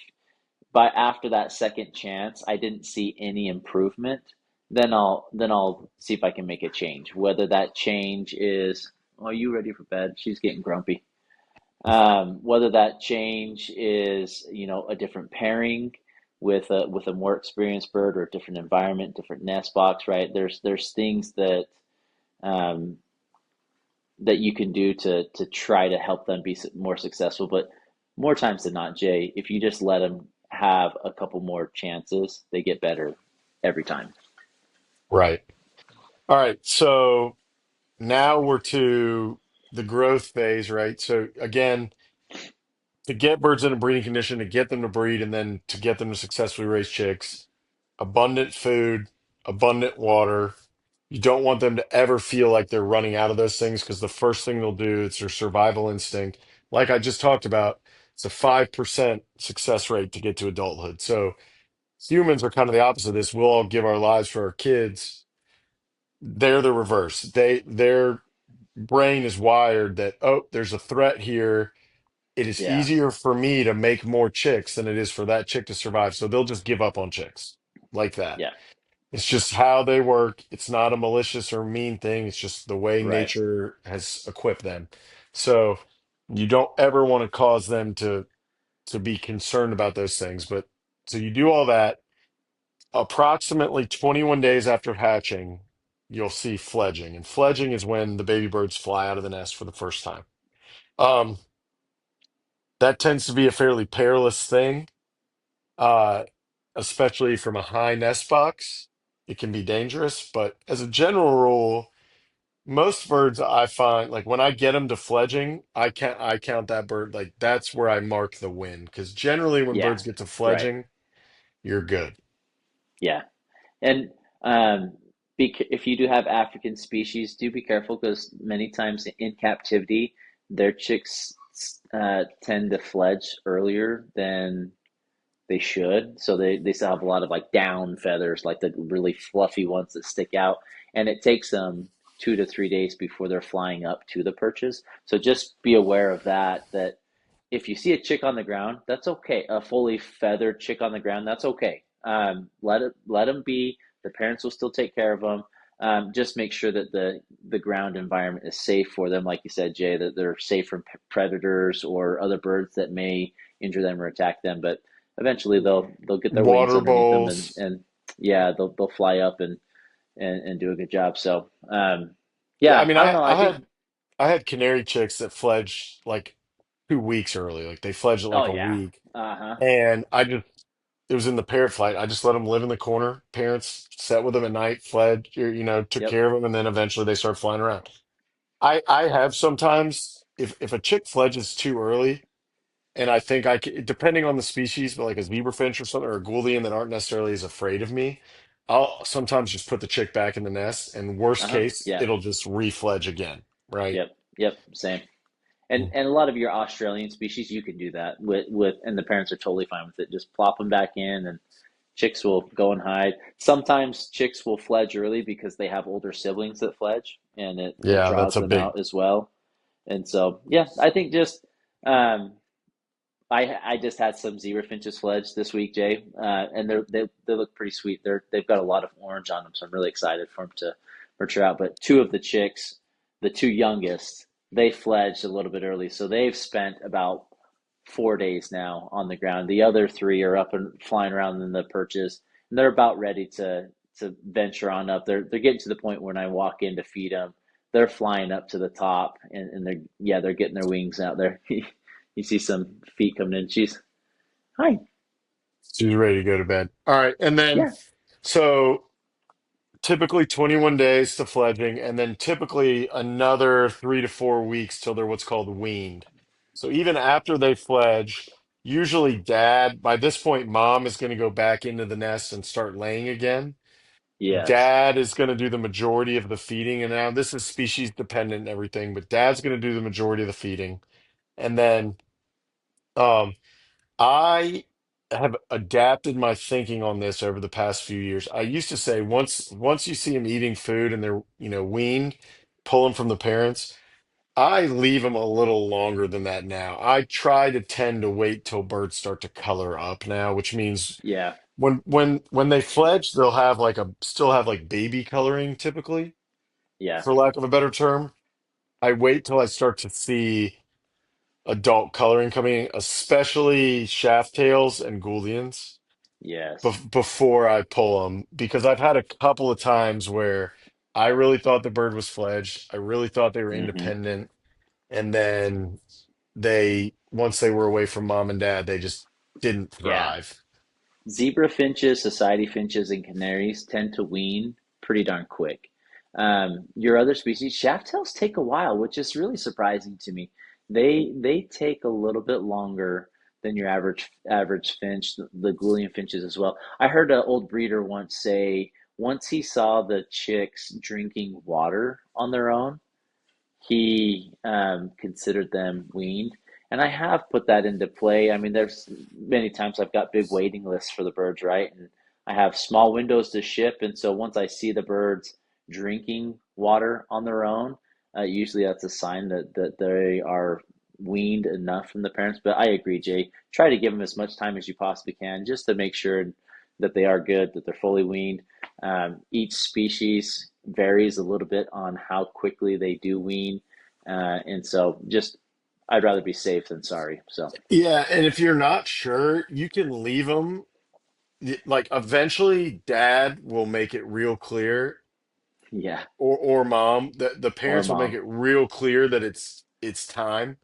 by after that second chance I didn't see any improvement, then I'll see if I can make a change. Whether that change is, oh, are you ready for bed? She's getting grumpy. Whether that change is, a different pairing with a more experienced bird or a different environment, different nest box, right? There's things um, that you can do to try to help them be more successful. But more times than not, Jay, if you just let them have a couple more chances, they get better every time. Right. All right. So now we're to the growth phase, right? So again, to get birds in a breeding condition, to get them to breed, and then to get them to successfully raise chicks, abundant food, abundant water. You don't want them to ever feel like they're running out of those things because the first thing they'll do, it's their survival instinct. Like I just talked about, it's a 5% success rate to get to adulthood. So humans are kind of the opposite of this. We'll all give our lives for our kids. They're the reverse. Their brain is wired that, oh, there's a threat here. It is Yeah, easier for me to make more chicks than it is for that chick to survive. So they'll just give up on chicks like that. yeah, It's just how they work. It's not a malicious or mean thing. It's just the way right, nature has equipped them. So you don't ever want to cause them to be concerned about those things. But so you do all that. Approximately 21 days after hatching, you'll see fledging. And fledging is when the baby birds fly out of the nest for the first time. Um, that tends to be a fairly perilous thing, uh, especially from a high nest box. It can be dangerous, but as a general rule, most birds I find, like when I get them to fledging, I count that bird like that's where I mark the win. Because generally, when yeah, birds get to right, fledging, you're good. yeah. And um, if you do have African species, do be careful because many times in captivity, their chicks tend to fledge earlier than they should. So they still have a lot of like down feathers, like the really fluffy ones that stick out. And it takes them 2 to 3 days before they're flying up to the perches. So just be aware of that, that if you see a chick on the ground, that's okay. A fully feathered chick on the ground, that's okay. Let them be. The parents will still take care of them. Just make sure that the ground environment is safe for them, like you said, Jay, that they're safe from predators or other birds that may injure them or attack them. But eventually, they'll get their wings Water underneath them, bowls. and yeah, they'll fly up and do a good job. So Yeah, I yeah, mean, I don't know. I I think. had canary chicks that fledged like 2 weeks early. Like they fledged at Oh like a yeah. week, Uh-huh. and it was in the parrot flight. I just let them live in the corner. Parents sat with them at night, fledged, took Yep. care of them, and then eventually they start flying around. I have sometimes if a chick fledges too early, and I think I can, depending on the species, but like a zebra finch or something or a Gouldian that aren't necessarily as afraid of me, I'll sometimes just put the chick back in the nest, and worst Uh-huh. case, Yeah. it'll just refledge again, right? Yep. Yep. Same. And Mm. and a lot of your Australian species, you can do that with, and the parents are totally fine with it. Just plop them back in, and chicks will go and hide. Sometimes chicks will fledge early because they have older siblings that fledge, and it Yeah, that's draws a them big. out as well. And so, yeah, I think just um, I just had some zebra finches fledge this week, Jay, and they look pretty sweet. They've got a lot of orange on them, so I'm really excited for them to mature out. But two of the chicks, the two youngest, they fledged a little bit early, so they've spent about 4 days now on the ground. The other three are up and flying around in the perches, and they're about ready to venture on up. They're getting to the point when I walk in to feed them, they're flying up to the top, and they're getting their wings out there. You see some feet coming in. She's hi, She's ready to go to bed. All right, and then yeah, so typically 21 days to fledging, and then typically another 3 to 4 weeks till they're what's called weaned. So even after they fledge, usually dad, by this point, mom is going to go back into the nest and start laying again. yes, Dad is going to do the majority of the feeding. And now this is species dependent and everything, but dad's going to do the majority of the feeding. And then um, I have adapted my thinking on this over the past few years. I used to say once you see them eating food and they're, weaned, pull them from the parents. I leave them a little longer than that now. I try to tend to wait till birds start to color up now, which means yeah, when they fledge, they'll have like a still have like baby coloring typically, yeah, for lack of a better term. I wait till I start to see adult coloring coming in, especially shaft tails and Gouldians, yes, before I pull them, because I've had a couple of times where I really thought the bird was fledged. I really thought they were mm-hmm, independent, and then once they were away from mom and dad, they just didn't yeah. thrive. Zebra finches, society finches, and canaries tend to wean pretty darn quick. Your other species, shafttails, take a while, which is really surprising to me. They take a little bit longer than your average finch, the Gouldian finches as well. I heard an old breeder once say once he saw the chicks drinking water on their own, he considered them weaned. And I have put that into play. I mean, there's many times I've got big waiting lists for the birds, right? And I have small windows to ship. And so once I see the birds drinking water on their own, usually that's a sign that they are weaned enough from the parents. But I agree, Jay. Try to give them as much time as you possibly can just to make sure that they are good, that they're fully weaned. Each species varies a little bit on how quickly they do wean. And so just, I'd rather be safe than sorry. So, Yeah, and if you're not sure, you can leave them. Like eventually, dad will make it real clear, yeah, or mom. The or parents will make mom. it real clear that it's time.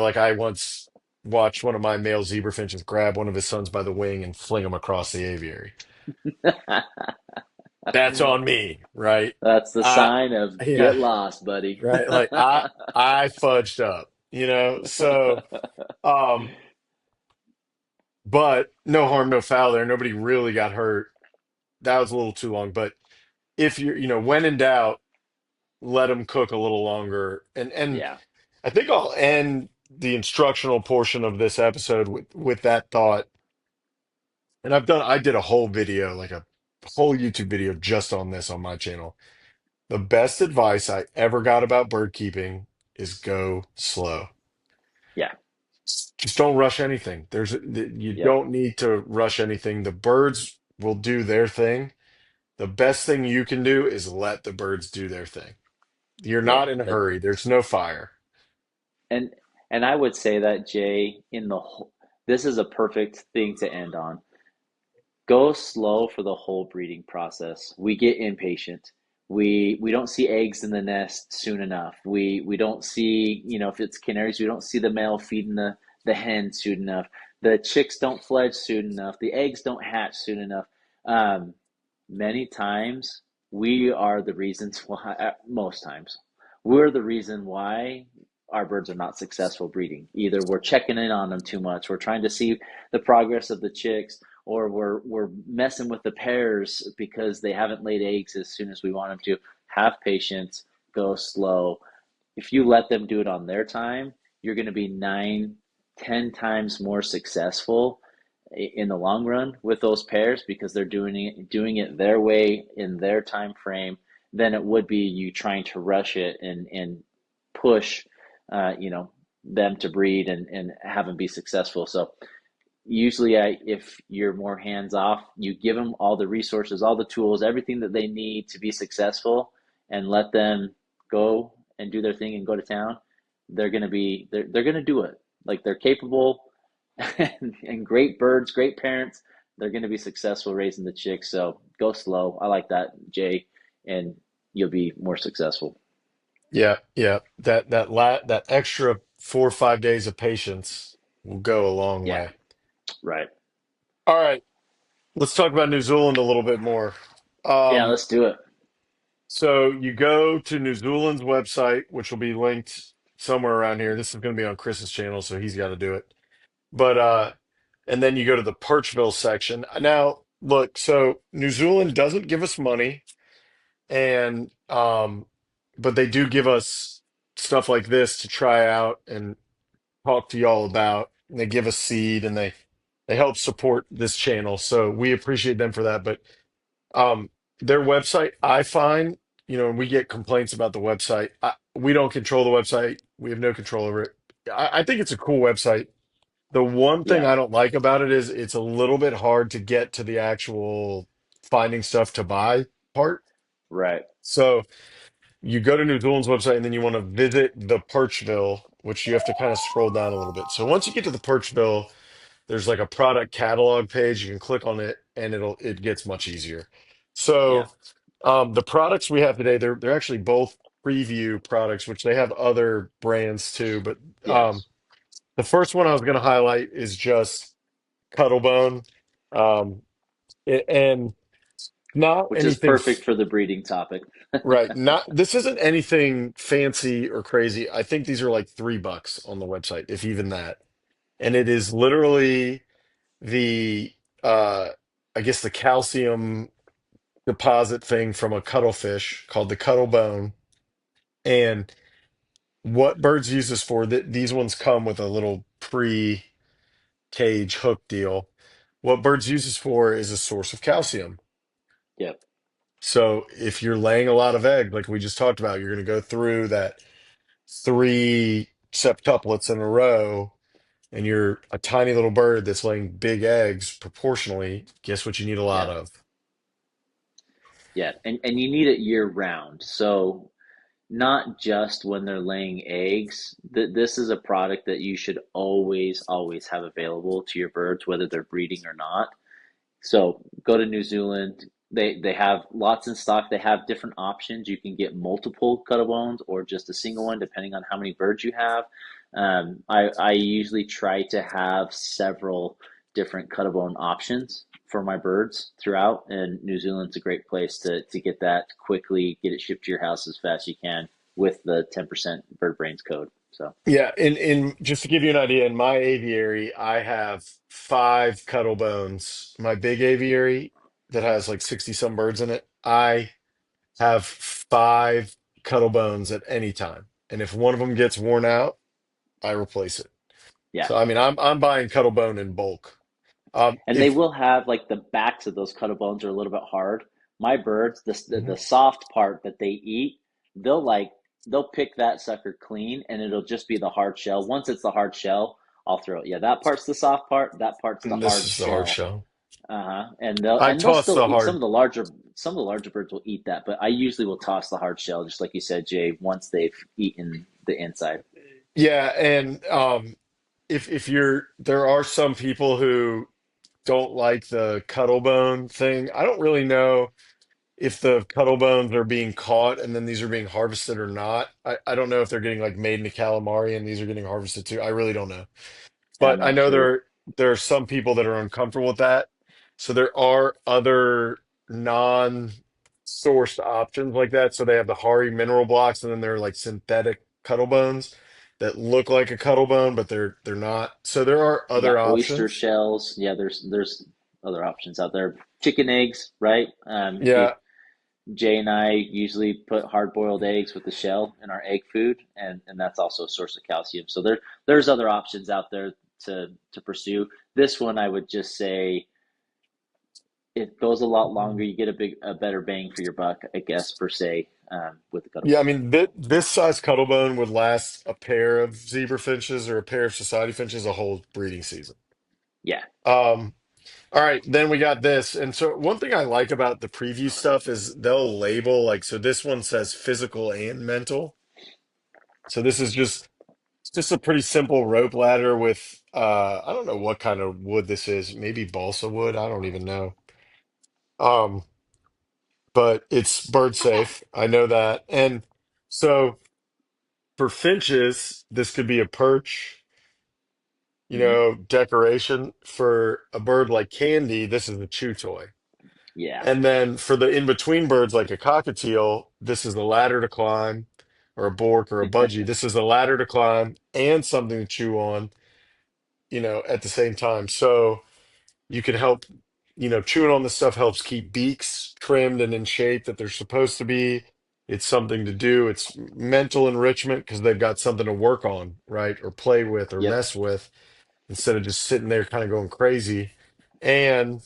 Like I once watched one of my male zebra finches grab one of his sons by the wing and fling him across the aviary. That's on me, right? That's the I sign of yeah, get lost, buddy. right. Like I fudged up, So um, but no harm, no foul there. Nobody really got hurt. That was a little too long. But if you're, when in doubt, let them cook a little longer. And Yeah, I think I'll end the instructional portion of this episode with that thought. And I did a whole video, like a whole YouTube video just on this on my channel. The best advice I ever got about bird keeping is go slow. yeah, Just don't rush anything. You yep, don't need to rush anything. The birds will do their thing. The best thing you can do is let the birds do their thing. You're yeah. not in a hurry. There's no fire. And and I would say that Jay, in the whole, this is a perfect thing to end on. Go slow for the whole breeding process. We get impatient. We don't see eggs in the nest soon enough. We don't see, if it's canaries, we don't see the male feeding the hen soon enough. The chicks don't fledge soon enough. The eggs don't hatch soon enough. Um, Many times we are the reasons why, most times, we're the reason why our birds are not successful breeding. Either we're checking in on them too much, we're trying to see the progress of the chicks, or we're messing with the pairs because they haven't laid eggs as soon as we want them to. Have patience, go slow. If you let them do it on their time, you're going to be 9, 10 times more successful in the long run with those pairs because they're doing it their way in their time frame. than it would be you trying to rush it and push, you know, them to breed and have them be successful. So usually if you're more hands off, you give them all the resources, all the tools, everything that they need to be successful, and let them go and do their thing and go to town. They're going to do it. Like, they're capable and great birds, great parents. They're going to be successful raising the chicks. So go slow. I like that, Jay, and you'll be more successful. Yeah, yeah. That extra 4 or 5 days of patience will go a long Yeah, way. right. All right, let's talk about New Zealand a little bit more. Yeah, Um, let's do it. so you go to New Zealand's website, which will be linked somewhere around here. This is going to be on Chris's channel, so he's got to do it. But and then you go to the Perchville section. Now, look, so New Zealand doesn't give us money, and but they do give us stuff like this to try out and talk to y'all about. And they give us seed, and they help support this channel. So we appreciate them for that. But um, their website, I find, and we get complaints about the website. We don't control the website. We have no control over it. I think it's a cool website. The one thing Yeah, I don't like about it is it's a little bit hard to get to the actual finding stuff to buy part. right. So you go to New Zealand's website and then you want to visit the Perchville, which you have to kind of scroll down a little bit. So once you get to the Perchville, there's like a product catalog page. You can click on it and it gets much easier. Yeah, So the products we have today, they're actually both preview products, which they have other brands too. But yes. the first one I was going to highlight is just Cuttlebone, um, and not Which is anything. perfect for the breeding topic. Right. Not this isn't anything fancy or crazy. I think these are like $3 on the website, if even that. And it is literally the uh I guess the calcium deposit thing from a cuttlefish called the cuttlebone. And what birds use this for, these ones come with a little pre-cage hook deal. What birds use this for is a source of calcium. Yep. So if you're laying a lot of eggs, like we just talked about, you're going to go through that three septuplets in a row, and you're a tiny little bird that's laying big eggs proportionally, guess what you need a lot Yeah. of? Yeah. And you need it year round. So not just when they're laying eggs. This is a product that you should always have available to your birds, whether they're breeding or not. So go to New Zealand. They have lots in stock. They have different options. You can get multiple cuttlebones or just a single one, depending on how many birds you have. I usually try to have several different cuttlebone options for my birds throughout, and New Zealand's a great place to get that quickly, get it shipped to your house as fast as you can with the 10% Birdbrains code. So Yeah, in just to give you an idea, in my aviary, I have 5 cuttlebones. My big aviary that has like 60 some birds in it, I have 5 cuttlebones at any time. And if one of them gets worn out, I replace it. yeah. So I mean, I'm buying cuttlebone in bulk. And they If will have, like, the backs of those cuttlebones are a little bit hard. My birds, the Mhm. soft part that they eat, they'll like they'll pick that sucker clean, and it'll just be the hard shell. Once it's the hard shell, I'll throw it. Yeah, that part's the soft part. That part's the This hard is the hard shell. shell. Uh-huh. And I they'll toss still the eat hard. some of the larger birds will eat that, but I usually will toss the hard shell, just like you said, Jay, once they've eaten the inside. Yeah, and if there are some people who don't like the cuttlebone thing. I don't really know if the cuttlebones are being caught and then these are being harvested or not. I don't know if they're getting like made into calamari and these are getting harvested too. I really don't know. Yeah, I'm But I not know sure. there are some people that are uncomfortable with that. So there are other non-sourced options like that. So they have the Hari mineral blocks, and then there are like synthetic cuttlebones that look like a cuttlebone, but they're not. So there are They other got oyster options. shells. Yeah, there's other options out there. Chicken eggs, right? If you Yeah. Jay and I usually put hard boiled eggs with the shell in our egg food, and that's also a source of calcium. So there's other options out there to pursue. This one, I would just say, it goes a lot longer. You get a better bang for your buck, I guess, per se, with the Yeah, I Cuttlebone. mean, this size Cuttlebone would last a pair of zebra finches or a pair of society finches a whole breeding season. Yeah. Um, all right, then we got this. And so one thing I like about the preview stuff is they'll label like, so this one says physical and mental. So this is just it's just a pretty simple rope ladder with I don't know what kind of wood this is, maybe balsa wood, I don't even know. Um, but it's bird safe. I know that. And so for finches, this could be a perch, Hmm. decoration. For a bird like Candy, this is a chew toy. Yeah. And then for the in-between birds like a cockatiel, this is a ladder to climb, or a bork or a budgie. This is a ladder to climb and something to chew on, at the same time. So you can help, chewing on this stuff helps keep beaks trimmed and in shape that they're supposed to be. It's something to do. It's mental enrichment because they've got something to work on, right? Or play with or Yep. mess with instead of just sitting there kind of going crazy. And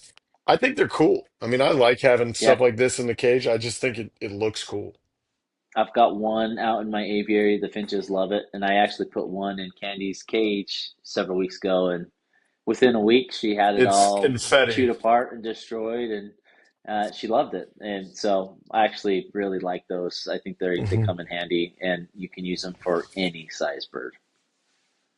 I think they're cool. I mean, I like having Yeah. stuff like this in the cage. I just think it looks cool. I've got one out in my aviary. The finches love it, and I actually put one in Candy's cage several weeks ago, and within a week she had it It's all confetti. chewed apart and destroyed, and she loved it. And so I actually really like those. I think they Mhm. come in handy, and you can use them for any size bird.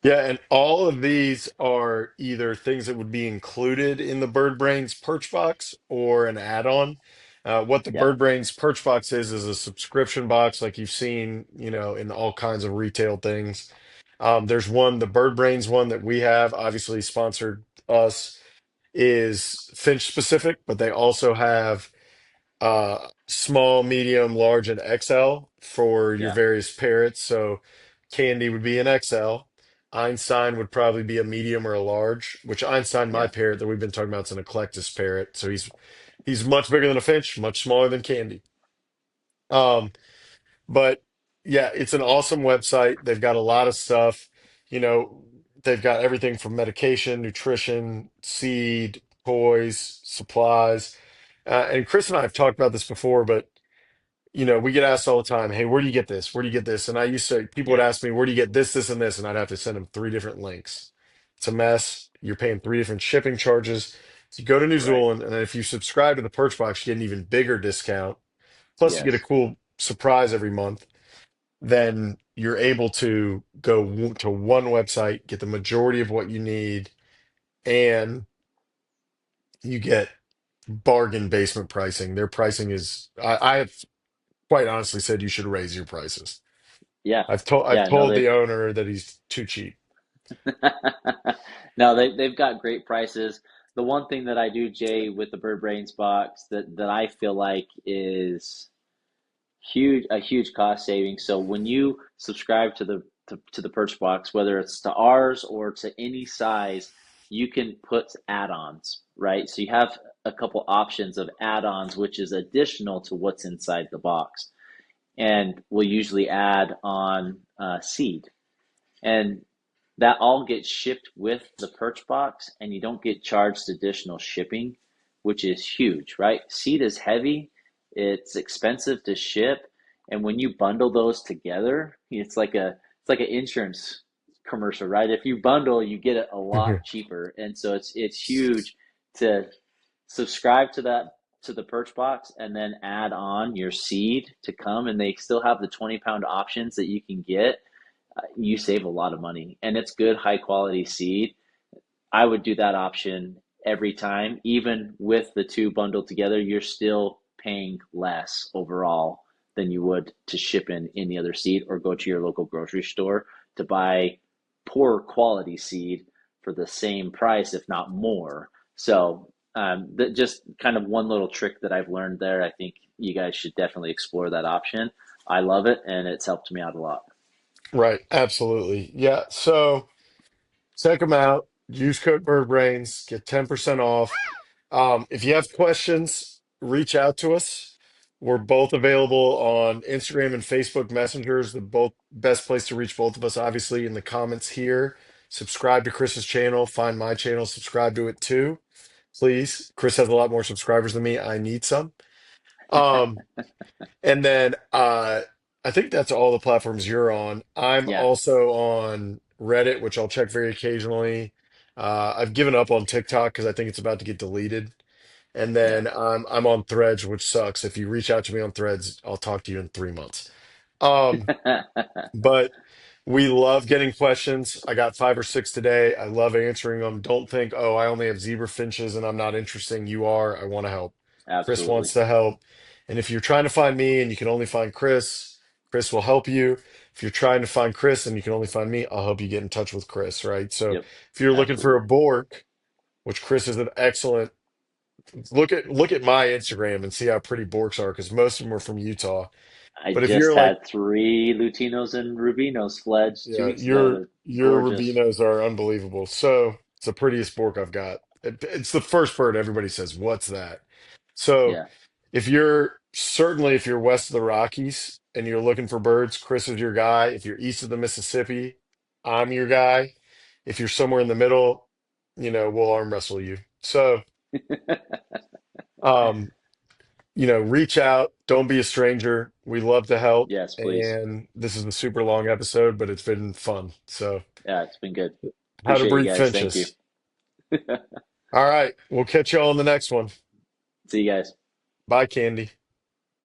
Yeah, and all of these are either things that would be included in the Birdbrains perch box or an add-on. What the Yeah, Birdbrains perch box is a subscription box like you've seen, in all kinds of retail things. There's one, the Birdbrains one that we have, obviously sponsored us, is Finch specific, but they also have small, medium, large, and XL for your yeah, various parrots. So Candy would be an XL. Einstein would probably be a medium or a large, which Einstein, my yeah, parrot that we've been talking about, is an eclectus parrot. So he's much bigger than a finch, much smaller than Candy. Um, but yeah, it's an awesome website. They've got a lot of stuff. You know, they've got everything from medication, nutrition, seed, toys, supplies. And Chris and I have talked about this before, but we get asked all the time, hey, where do you get this? Where do you get this? And people would yeah. ask me, where do you get this, this, and this? And I'd have to send them three different links. It's a mess. You're paying three different shipping charges. So you go to New Right. Zealand, and then if you subscribe to the Perch Box, you get an even bigger discount. Plus, you get a Yes. cool surprise every month. Then you're able to go to one website, get the majority of what you need, and you get bargain basement pricing. Their pricing is, I have quite honestly said you should raise your prices. Yeah. I've Yeah. No, told they the owner that he's too cheap. no, they've got great prices. The one thing that I do, Jay, with the Bird Brains box that I feel like is a huge cost saving. So when you subscribe to the Perch box, whether it's to ours or to any size, you can put add-ons, right? So you have a couple options of add-ons, which is additional to what's inside the box, and we'll usually add on seed. And that all gets shipped with the Perch box, and you don't get charged additional shipping, which is huge, right? Seed is heavy, it's expensive to ship, and when you bundle those together, it's like an insurance commercial, right? If you bundle, you get it a lot cheaper, and so it's huge to subscribe to the Perch box and then add on your seed to come, and they still have the 20-pound options that you can get. You save a lot of money, and it's good high quality seed. I would do that option every time. Even with the two bundled together, you're still paying less overall than you would to ship in any other seed or go to your local grocery store to buy poor quality seed for the same price, if not more. So just kind of one little trick that I've learned there. I think you guys should definitely explore that option. I love it, and it's helped me out a lot. Right, absolutely. Yeah. So check them out. Use code BirdBrains, get 10% off. If you have questions, reach out to us. We're both available on Instagram and Facebook messengers. The both best place to reach both of us, obviously, in the comments here. Subscribe to Chris's channel, find my channel, subscribe to it too. please. Chris has a lot more subscribers than me. I need some. Um, and then I think that's all the platforms you're on. I'm Yeah, also on Reddit, which I'll check very occasionally. I've given up on TikTok because I think it's about to get deleted. And yeah. then I'm on Threads, which sucks. If you reach out to me on Threads, I'll talk to you in 3 months. Um, but we love getting questions. I got 5 or 6 today. I love answering them. Don't think, oh, I only have zebra finches and I'm not interesting. You are. I want to help. Chris wants Absolutely. to help. And if you're trying to find me and you can only find Chris, Chris will help you. If you're trying to find Chris and you can only find me, I'll help you get in touch with Chris, right? So Yep, if you're looking for a absolutely. Bork, which Chris is an excellent, look at my Instagram and see how pretty Borks are because most of them are from Utah. I But if just you're like had three Lutinos and Rubinos fledged two yeah, weeks ago. They're your gorgeous. Rubinos are unbelievable. So it's the prettiest spork I've got. It's the first bird everybody says, "What's that?" So Yeah. if you're west of the Rockies and you're looking for birds, Chris is your guy. If you're east of the Mississippi, I'm your guy. If you're somewhere in the middle, we'll arm wrestle you. So um, reach out. Don't be a stranger. We love to help. Yes, please. And this is a super long episode, but it's been fun. So. Yeah, it's been good. How to Appreciate you breed guys. Thank you. finches. All right. We'll catch you all on the next one. See you guys. Bye, Candy.